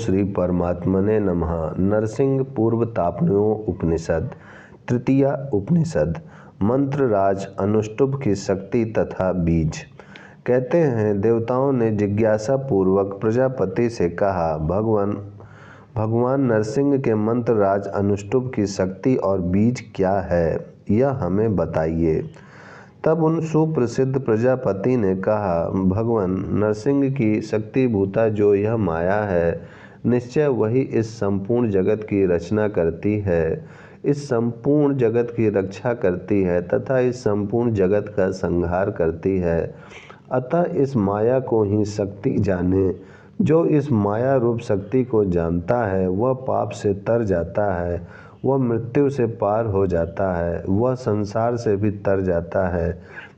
श्री परमात्मने नमः। नरसिंह पूर्व तापन्यो उपनिषद, तृतीया उपनिषद, मंत्र राज अनुष्टुभ की शक्ति तथा बीज। कहते हैं, देवताओं ने जिज्ञासा पूर्वक प्रजापति से कहा, भगवान नरसिंह के मंत्र राज अनुष्टुभ की शक्ति और बीज क्या है, यह हमें बताइए। तब उन सुप्रसिद्ध प्रजापति ने कहा, भगवान नरसिंह की शक्तिभूता जो यह माया है, निश्चय वही इस संपूर्ण जगत की रचना करती है, इस संपूर्ण जगत की रक्षा करती है तथा इस संपूर्ण जगत का संहार करती है। अतः इस माया को ही शक्ति जाने। जो इस माया रूप शक्ति को जानता है वह पाप से तर जाता है, वह मृत्यु से पार हो जाता है, वह संसार से भी तर जाता है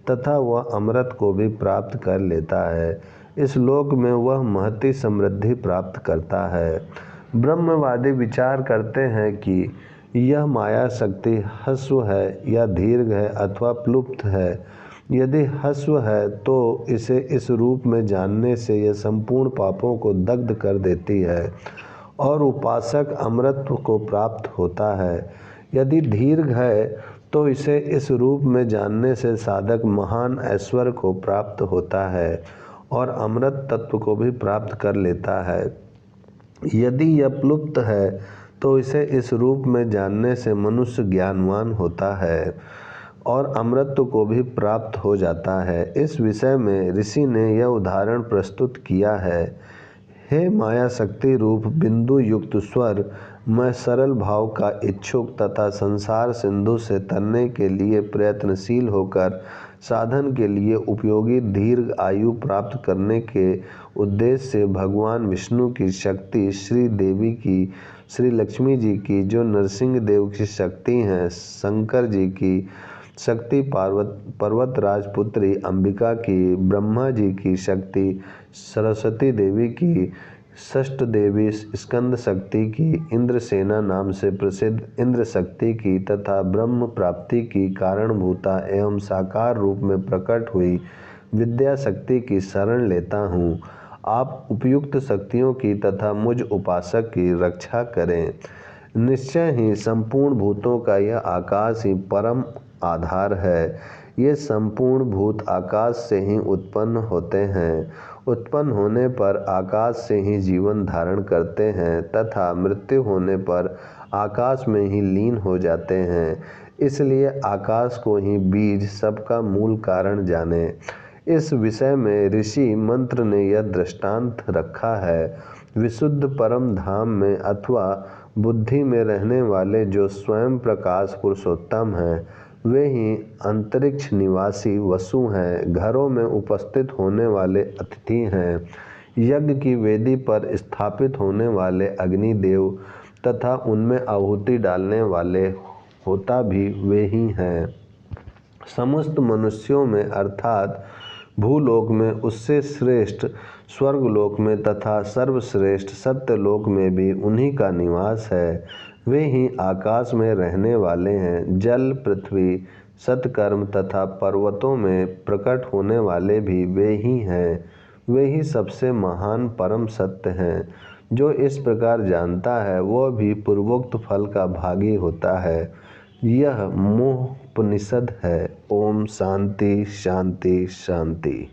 तथा वह अमृत को भी प्राप्त कर लेता है। इस लोक में वह महती समृद्धि प्राप्त करता है। ब्रह्मवादी विचार करते हैं कि यह माया शक्ति ह्रस्व है या दीर्घ है अथवा प्लुप्त है। यदि ह्रस्व है तो इसे इस रूप में जानने से यह संपूर्ण पापों को दग्ध कर देती है और उपासक अमृत को प्राप्त होता है। यदि दीर्घ है तो इसे इस रूप में जानने से साधक महान ऐश्वर्य को प्राप्त होता है और अमृत तत्व को भी प्राप्त कर लेता है। यदि यह प्लुप्त है तो इसे इस रूप में जानने से मनुष्य ज्ञानवान होता है और अमृत को भी प्राप्त हो जाता है। इस विषय में ऋषि ने यह उदाहरण प्रस्तुत किया है। हे माया शक्ति रूप बिंदु युक्त स्वर, मैं सरल भाव का इच्छुक तथा संसार सिंधु से तरने के लिए प्रयत्नशील होकर साधन के लिए उपयोगी दीर्घ आयु प्राप्त करने के उद्देश्य से भगवान विष्णु की शक्ति, श्री देवी की, श्री लक्ष्मी जी की जो नरसिंह देव की शक्ति हैं, शंकर जी की शक्ति, पर्वतराज पुत्री अंबिका की, ब्रह्मा जी की शक्ति, सरस्वती देवी की, षष्ठ देवी स्कंद शक्ति की, इंद्रसेना नाम से प्रसिद्ध इंद्र शक्ति की तथा ब्रह्म प्राप्ति की कारणभूता एवं साकार रूप में प्रकट हुई विद्या शक्ति की शरण लेता हूँ। आप उपयुक्त शक्तियों की तथा मुझ उपासक की रक्षा करें। निश्चय ही संपूर्ण भूतों का यह आकाश ही परम आधार है। ये संपूर्ण भूत आकाश से ही उत्पन्न होते हैं। उत्पन्न होने पर आकाश से ही जीवन धारण करते हैं तथा मृत्यु होने पर आकाश में ही लीन हो जाते हैं। इसलिए आकाश को ही बीज सबका मूल कारण जाने। इस विषय में ऋषि मंत्र ने यह दृष्टांत रखा है। विशुद्ध परम धाम में अथवा बुद्धि में रहने वाले जो स्वयं प्रकाश पुरुषोत्तम हैं, वे ही अंतरिक्ष निवासी वसु हैं, घरों में उपस्थित होने वाले अतिथि हैं, यज्ञ की वेदी पर स्थापित होने वाले अग्निदेव तथा उनमें आहुति डालने वाले होता भी वे ही हैं। समस्त मनुष्यों में अर्थात भूलोक में उससे श्रेष्ठ स्वर्गलोक में तथा सर्वश्रेष्ठ सत्यलोक में भी उन्हीं का निवास है। वे ही आकाश में रहने वाले हैं। जल, पृथ्वी, सत्कर्म तथा पर्वतों में प्रकट होने वाले भी वे ही हैं। वे ही सबसे महान परम सत्य हैं। जो इस प्रकार जानता है वह भी पूर्वोक्त फल का भागी होता है। यह मोह उपनिषद है। ओम शांति शांति शांति।